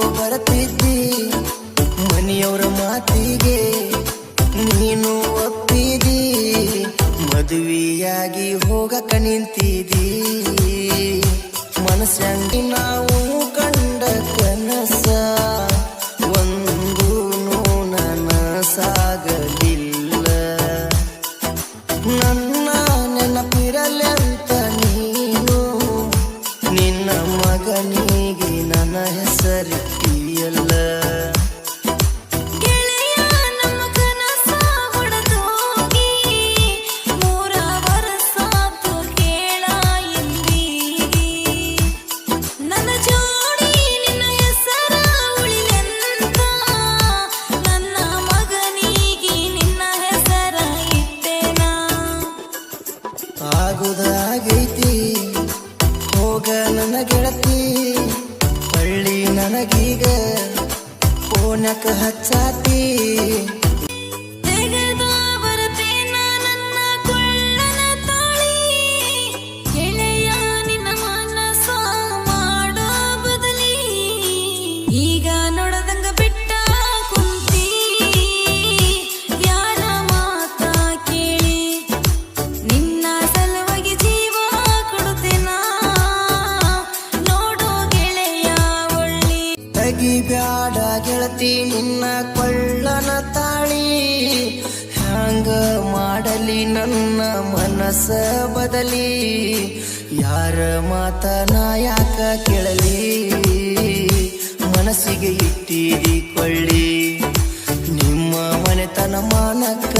ಬರತಿದ್ದಿ ಮನೆಯವರ ಮಾತಿಗೆ ನೀನು ಒಪ್ಪಿದಿ ಮದುವೆಯಾಗಿ ಹೋಗಕ ನಿಂತಿದಿ ಮನಸ್ಸಂಗಿ ನಾವು ಕಂಡ ಕನಸ ಒಂದು ನನಸಾಗಲಿಲ್ಲ ನನ್ನ ನೆನಪಿರಲಿ ಅಂತ ನೀನು ನಿನ್ನ ಮಗನಿಗೆ ನನ್ನ ಹೆಸರಿಟ್ಟಿಯಲ್ಲ ಆಗುದಾಗೈತಿ ಹೋಗ ನನ್ನ ಗೆಳತಿ ಹಳ್ಳಿ ನನಗೀಗ ಫೋನಕ ಹಚ್ಚಾತಿ ಈಗ ನೋಡದಂಗ ಬಿಟ್ಟ ಕುಂತಿ ಯಾರ ಮಾತ ಕೇಳಿ ನಿನ್ನ ಸಲುವಾಗಿ ಜೀವ ಕೊಡುತ್ತೇನ ನೋಡೋ ಗೆಳೆಯ ಒಳ್ಳಿ ತಗಿ ಬ್ಯಾಡ ಗೆಳತಿ ನಿನ್ನ ಕೊಳ್ಳನ ತಾಳಿ ಹ್ಯಾಂಗ ಮಾಡಲಿ ನನ್ನ ಮನಸ್ಸ ಬದಲಿ ಯಾರ ಮಾತ ನಾ ಯಾಕ ಕೇಳಲಿ ಮನಸ್ಸಿಗೆ ಇಟ್ಟಿದಿ ಕೊಳ್ಳಿ ನಿಮ್ಮ ಮನೆತನ ಮಾನಕ್ಕ